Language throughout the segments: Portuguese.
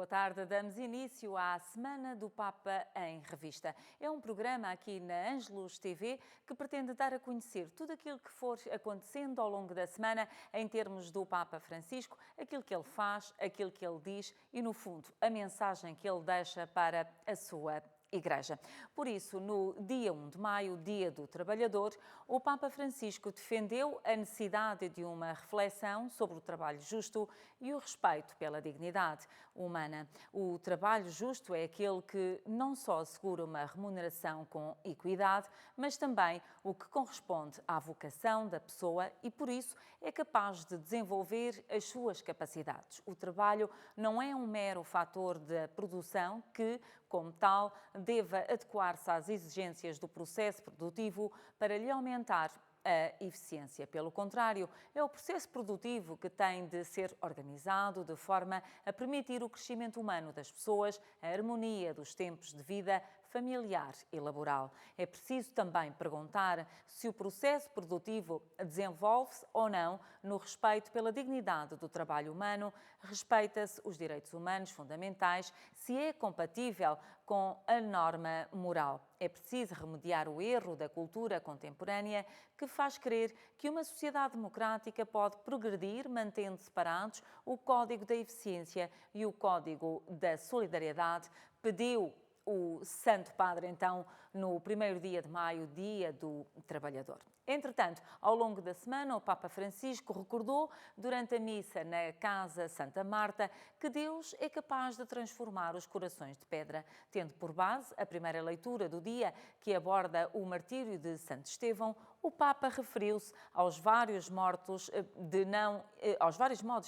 Boa tarde, damos início à Semana do Papa em Revista. É um programa aqui na Ângelus TV que pretende dar a conhecer tudo aquilo que for acontecendo ao longo da semana em termos do Papa Francisco, aquilo que ele faz, aquilo que ele diz e, no fundo, a mensagem que ele deixa para a sua Igreja. Por isso, no dia 1 de maio, Dia do Trabalhador, o Papa Francisco defendeu a necessidade de uma reflexão sobre o trabalho justo e o respeito pela dignidade humana. O trabalho justo é aquele que não só assegura uma remuneração com equidade, mas também o que corresponde à vocação da pessoa e, por isso, é capaz de desenvolver as suas capacidades. O trabalho não é um mero fator da produção que, como tal, deva adequar-se às exigências do processo produtivo para lhe aumentar a eficiência. Pelo contrário, é o processo produtivo que tem de ser organizado de forma a permitir o crescimento humano das pessoas, a harmonia dos tempos de vida familiar e laboral. É preciso também perguntar se o processo produtivo desenvolve-se ou não no respeito pela dignidade do trabalho humano, respeita-se os direitos humanos fundamentais, se é compatível com a norma moral. É preciso remediar o erro da cultura contemporânea que faz crer que uma sociedade democrática pode progredir mantendo separados o Código da Eficiência e o Código da Solidariedade, pediu o Santo Padre, então, no primeiro dia de maio, Dia do Trabalhador. Entretanto, ao longo da semana, o Papa Francisco recordou, durante a missa na Casa Santa Marta, que Deus é capaz de transformar os corações de pedra, tendo por base a primeira leitura do dia, que aborda o martírio de Santo Estevão. O Papa referiu-se aos vários modos,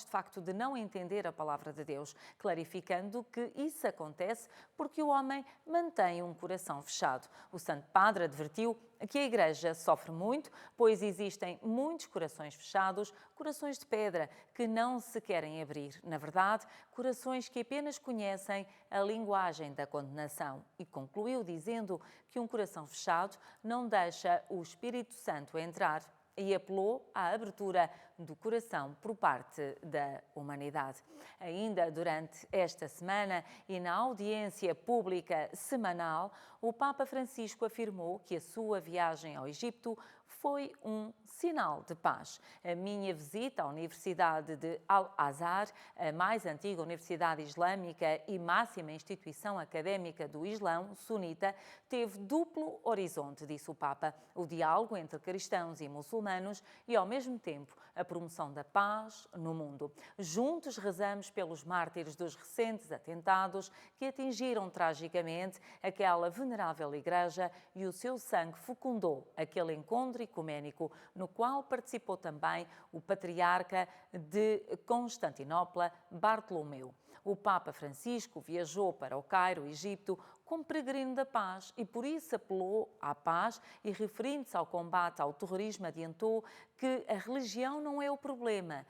de facto, de não entender a palavra de Deus, clarificando que isso acontece porque o homem mantém um coração fechado. O Santo Padre advertiu que a Igreja sofre muito, pois existem muitos corações fechados, corações de pedra, que não se querem abrir. Na verdade, corações que apenas conhecem a linguagem da condenação. E concluiu dizendo que um coração fechado não deixa o Espírito Santo entrar e apelou à abertura do coração por parte da humanidade. Ainda durante esta semana e na audiência pública semanal, o Papa Francisco afirmou que a sua viagem ao Egito foi um sinal de paz. A minha visita à Universidade de Al-Azhar, a mais antiga universidade islâmica e máxima instituição académica do Islão sunita, teve duplo horizonte, disse o Papa: o diálogo entre cristãos e muçulmanos e, ao mesmo tempo, a promoção da paz no mundo. Juntos rezamos pelos mártires dos recentes atentados que atingiram tragicamente aquela venerável igreja e o seu sangue fecundou aquele encontro ecuménico no qual participou também o patriarca de Constantinopla, Bartolomeu. O Papa Francisco viajou para o Cairo, Egito, como peregrino da paz e por isso apelou à paz e, referindo-se ao combate ao terrorismo, adiantou que a religião não é o problema,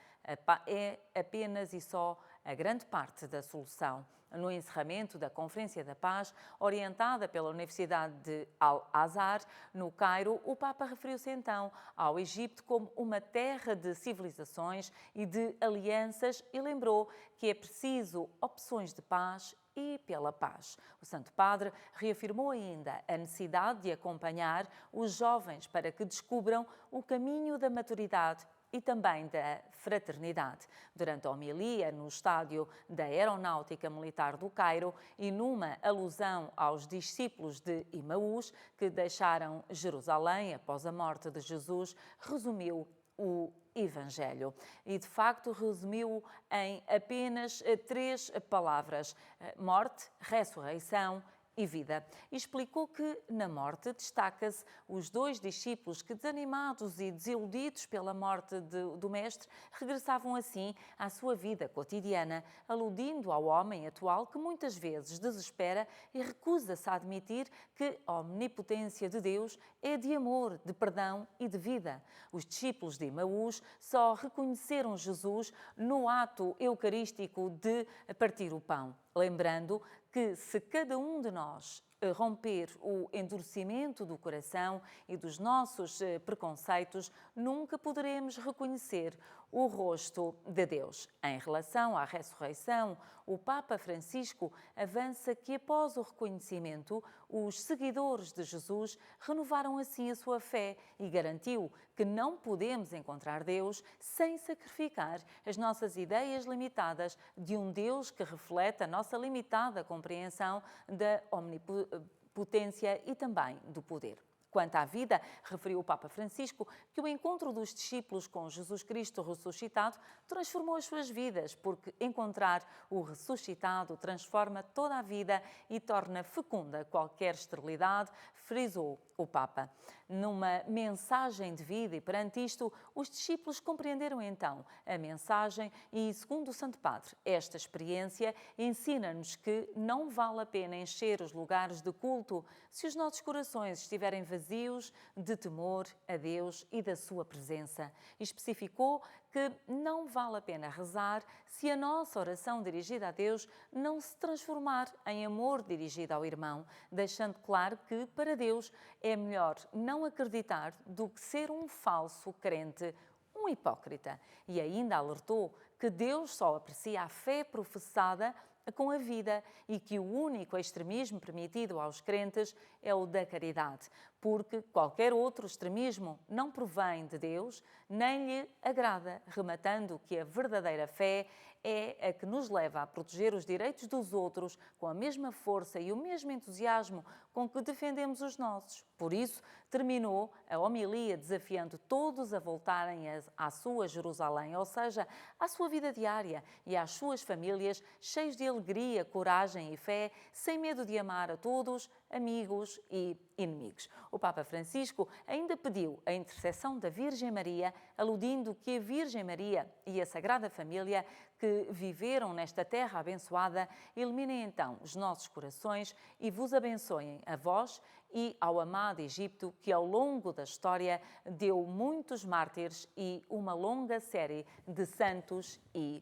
é apenas e só a grande parte da solução. No encerramento da Conferência da Paz, orientada pela Universidade de Al-Azhar, no Cairo, o Papa referiu-se então ao Egito como uma terra de civilizações e de alianças e lembrou que é preciso opções de paz e pela paz. O Santo Padre reafirmou ainda a necessidade de acompanhar os jovens para que descubram o caminho da maturidade e também da fraternidade. Durante a homilia no estádio da Aeronáutica Militar do Cairo e numa alusão aos discípulos de Emaús que deixaram Jerusalém após a morte de Jesus, resumiu o Evangelho. E, de facto, resumiu em apenas 3 palavras: morte, ressurreição e vida. Explicou que, na morte, destaca-se os 2 discípulos que, desanimados e desiludidos pela morte do Mestre, regressavam assim à sua vida cotidiana, aludindo ao homem atual que muitas vezes desespera e recusa-se a admitir que a omnipotência de Deus é de amor, de perdão e de vida. Os discípulos de Emaús só reconheceram Jesus no ato eucarístico de partir o pão, lembrando que se cada um de nós romper o endurecimento do coração e dos nossos preconceitos, nunca poderemos reconhecer o rosto de Deus. Em relação à ressurreição, o Papa Francisco avança que, após o reconhecimento, os seguidores de Jesus renovaram assim a sua fé e garantiu que não podemos encontrar Deus sem sacrificar as nossas ideias limitadas de um Deus que reflete a nossa limitada compreensão da omnipotência e também do poder. Quanto à vida, referiu o Papa Francisco que o encontro dos discípulos com Jesus Cristo ressuscitado transformou as suas vidas, porque encontrar o ressuscitado transforma toda a vida e torna fecunda qualquer esterilidade, frisou o Papa. Numa mensagem de vida, e perante isto, os discípulos compreenderam então a mensagem e, segundo o Santo Padre, esta experiência ensina-nos que não vale a pena encher os lugares de culto se os nossos corações estiverem vazios de temor a Deus e da sua presença. E especificou que não vale a pena rezar se a nossa oração dirigida a Deus não se transformar em amor dirigido ao irmão, deixando claro que, para Deus, é melhor não acreditar do que ser um falso crente, um hipócrita. E ainda alertou que Deus só aprecia a fé professada com a vida e que o único extremismo permitido aos crentes é o da caridade, porque qualquer outro extremismo não provém de Deus nem lhe agrada, rematando que a verdadeira fé é a que nos leva a proteger os direitos dos outros com a mesma força e o mesmo entusiasmo com que defendemos os nossos. Por isso, terminou a homilia desafiando todos a voltarem à sua Jerusalém, ou seja, à sua vida diária e às suas famílias, cheios de alegria, coragem e fé, sem medo de amar a todos, amigos e inimigos. O Papa Francisco ainda pediu a intercessão da Virgem Maria, aludindo que a Virgem Maria e a Sagrada Família que viveram nesta terra abençoada eliminem então os nossos corações e vos abençoem a vós e ao amado Egito, que ao longo da história deu muitos mártires e uma longa série de santos e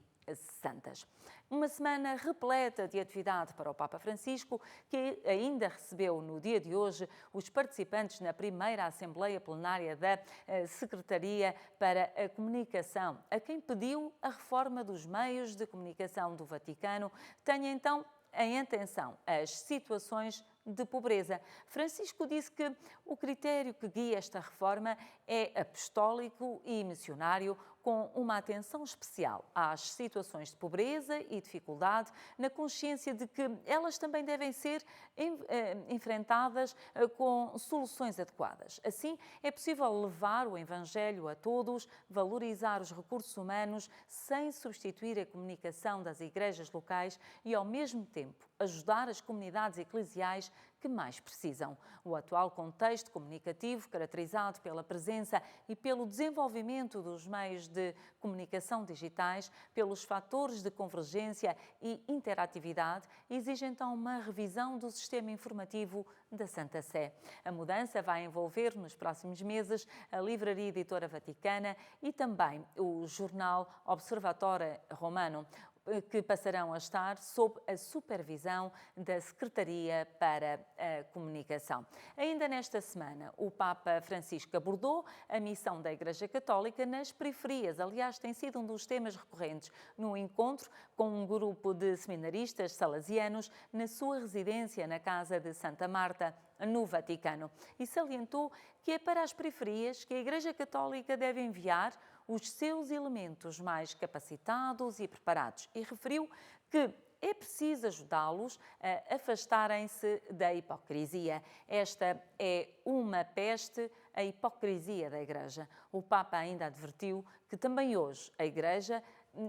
santas. Uma semana repleta de atividade para o Papa Francisco, que ainda recebeu no dia de hoje os participantes na primeira Assembleia Plenária da Secretaria para a Comunicação, a quem pediu a reforma dos meios de comunicação do Vaticano. Tenha então em atenção as situações de pobreza. Francisco disse que o critério que guia esta reforma é apostólico e missionário, com uma atenção especial às situações de pobreza e dificuldade, na consciência de que elas também devem ser enfrentadas com soluções adequadas. Assim, é possível levar o Evangelho a todos, valorizar os recursos humanos sem substituir a comunicação das igrejas locais e, ao mesmo tempo, ajudar as comunidades eclesiais que mais precisam. O atual contexto comunicativo, caracterizado pela presença e pelo desenvolvimento dos meios de comunicação digitais, pelos fatores de convergência e interatividade, exige então uma revisão do sistema informativo da Santa Sé. A mudança vai envolver nos próximos meses a Livraria Editora Vaticana e também o jornal Observatore Romano, que passarão a estar sob a supervisão da Secretaria para a Comunicação. Ainda nesta semana, o Papa Francisco abordou a missão da Igreja Católica nas periferias. Aliás, tem sido um dos temas recorrentes no encontro com um grupo de seminaristas salesianos na sua residência na Casa de Santa Marta, no Vaticano, e salientou que é para as periferias que a Igreja Católica deve enviar os seus elementos mais capacitados e preparados, e referiu que é preciso ajudá-los a afastarem-se da hipocrisia. Esta é uma peste, a hipocrisia da Igreja. O Papa ainda advertiu que também hoje a Igreja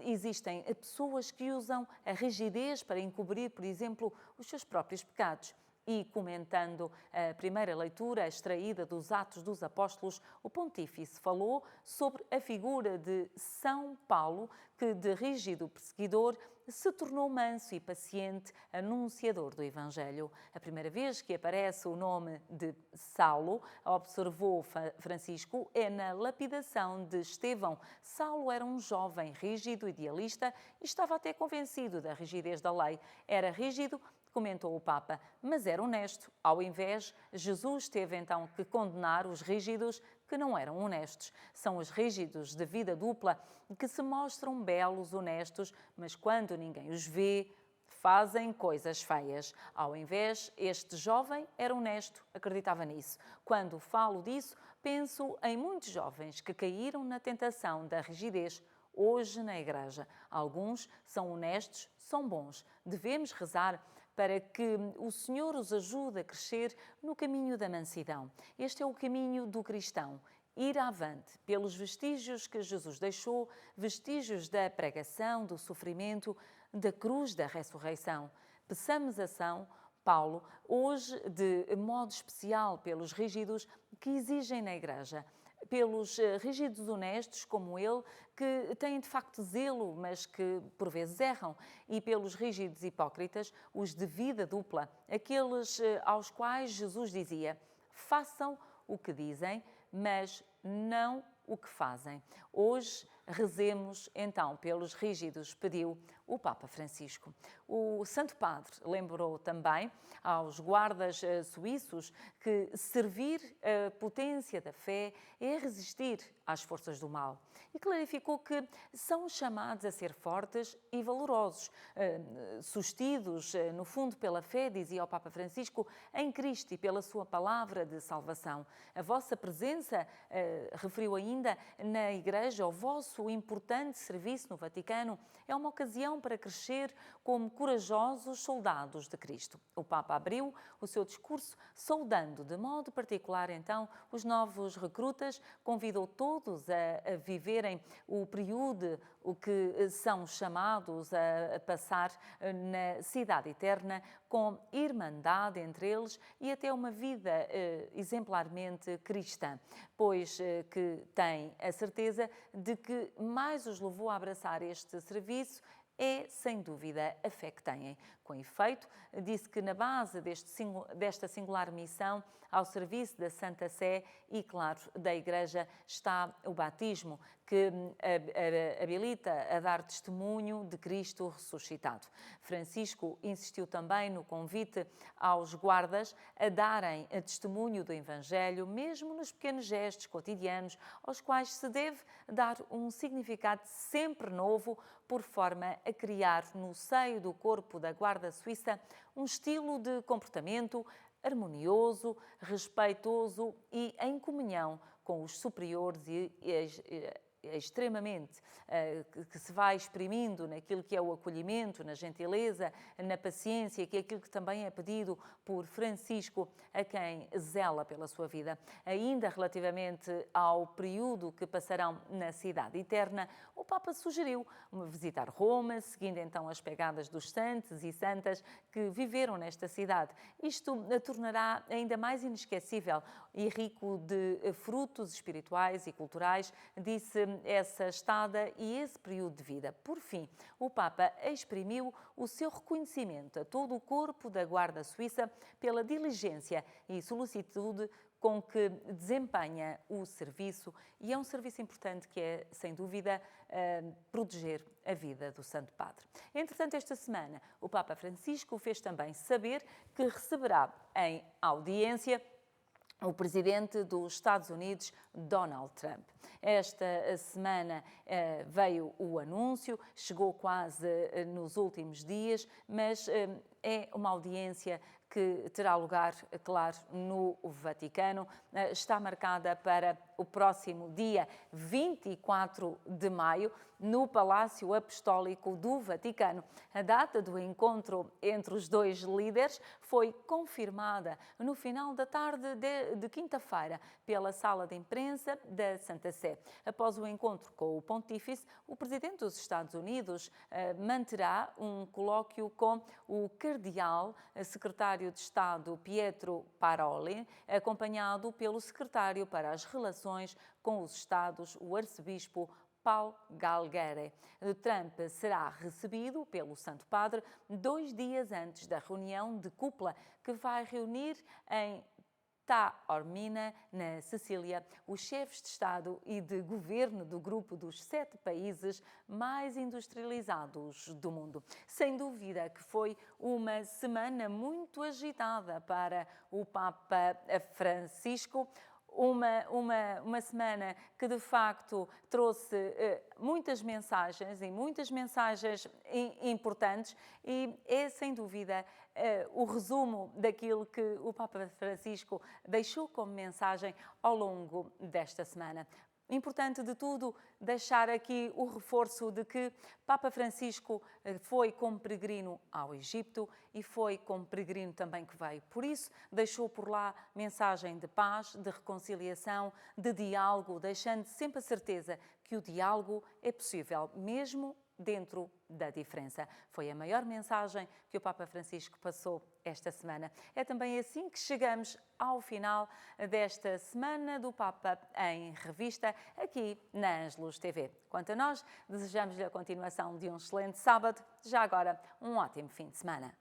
existem pessoas que usam a rigidez para encobrir, por exemplo, os seus próprios pecados. E, comentando a primeira leitura extraída dos Atos dos Apóstolos, o Pontífice falou sobre a figura de São Paulo, que, de rígido perseguidor, se tornou manso e paciente anunciador do Evangelho. A primeira vez que aparece o nome de Saulo, observou Francisco, é na lapidação de Estevão. Saulo era um jovem rígido, idealista e estava até convencido da rigidez da lei. Era rígido Comentou o Papa, mas era honesto. Ao invés, Jesus teve então que condenar os rígidos que não eram honestos. São os rígidos de vida dupla que se mostram belos, honestos, mas quando ninguém os vê, fazem coisas feias. Ao invés, este jovem era honesto, acreditava nisso. Quando falo disso, penso em muitos jovens que caíram na tentação da rigidez hoje na Igreja. Alguns são honestos, são bons. Devemos rezar para que o Senhor os ajude a crescer no caminho da mansidão. Este é o caminho do cristão. Ir avante pelos vestígios que Jesus deixou, vestígios da pregação, do sofrimento, da cruz, da ressurreição. Peçamos a São Paulo, hoje de modo especial pelos rígidos que exigem na Igreja, pelos rígidos honestos como ele, que têm de facto zelo, mas que por vezes erram, e pelos rígidos hipócritas, os de vida dupla, aqueles aos quais Jesus dizia: façam o que dizem, mas não o que fazem. Hoje rezemos então pelos rígidos, pediu o Papa Francisco. O Santo Padre lembrou também aos guardas suíços que servir a potência da fé é resistir às forças do mal e clarificou que são chamados a ser fortes e valorosos, sustidos, no fundo, pela fé, dizia o Papa Francisco, em Cristo e pela sua palavra de salvação. A vossa presença, referiu ainda, na Igreja, o vosso importante serviço no Vaticano, é uma ocasião para crescer como corajosos soldados de Cristo. O Papa abriu o seu discurso saudando de modo particular, então, os novos recrutas, convidou todos a viverem o período o que são chamados a passar na cidade eterna, com irmandade entre eles e até uma vida exemplarmente cristã, pois que tem a certeza de que mais os levou a abraçar este serviço é, sem dúvida, a fé que têm. Com efeito, disse que na base desta singular missão ao serviço da Santa Sé e, claro, da Igreja, está o batismo, que habilita a dar testemunho de Cristo ressuscitado. Francisco insistiu também no convite aos guardas a darem testemunho do Evangelho, mesmo nos pequenos gestos cotidianos, aos quais se deve dar um significado sempre novo, por forma a criar no seio do corpo da Guarda Suíça um estilo de comportamento harmonioso, respeitoso e em comunhão com os superiores e extremamente, que se vai exprimindo naquilo que é o acolhimento, na gentileza, na paciência, que é aquilo que também é pedido por Francisco, a quem zela pela sua vida. Ainda relativamente ao período que passarão na cidade eterna, o Papa sugeriu visitar Roma, seguindo então as pegadas dos santos e santas que viveram nesta cidade. Isto a tornará ainda mais inesquecível e rico de frutos espirituais e culturais, disse essa estada e esse período de vida. Por fim, o Papa exprimiu o seu reconhecimento a todo o corpo da Guarda Suíça pela diligência e solicitude com que desempenha o serviço, e é um serviço importante que é, sem dúvida, proteger a vida do Santo Padre. Entretanto, esta semana, o Papa Francisco fez também saber que receberá em audiência o presidente dos Estados Unidos, Donald Trump. Esta semana veio o anúncio, chegou quase nos últimos dias, mas é uma audiência que terá lugar, claro, no Vaticano. Está marcada para o próximo dia 24 de maio, no Palácio Apostólico do Vaticano. A data do encontro entre os dois líderes foi confirmada no final da tarde de quinta-feira pela sala de imprensa da Santa Sé. Após o encontro com o Pontífice, o presidente dos Estados Unidos manterá um colóquio com o cardeal secretário de Estado Pietro Parolin, acompanhado pelo secretário para as relações com os Estados, o arcebispo Paul Galguere. Trump será recebido pelo Santo Padre 2 dias antes da reunião de cúpula que vai reunir em Taormina, na Sicília, os chefes de Estado e de governo do grupo dos 7 países mais industrializados do mundo. Sem dúvida que foi uma semana muito agitada para o Papa Francisco. Uma semana que de facto trouxe muitas mensagens importantes, e é sem dúvida o resumo daquilo que o Papa Francisco deixou como mensagem ao longo desta semana. Importante de tudo, deixar aqui o reforço de que Papa Francisco foi como peregrino ao Egito e foi como peregrino também que veio. Por isso, deixou por lá mensagem de paz, de reconciliação, de diálogo, deixando sempre a certeza que o diálogo é possível, mesmo dentro da diferença. Foi a maior mensagem que o Papa Francisco passou esta semana. É também assim que chegamos ao final desta Semana do Papa em Revista, aqui na Ângelus TV. Quanto a nós, desejamos-lhe a continuação de um excelente sábado, já agora um ótimo fim de semana.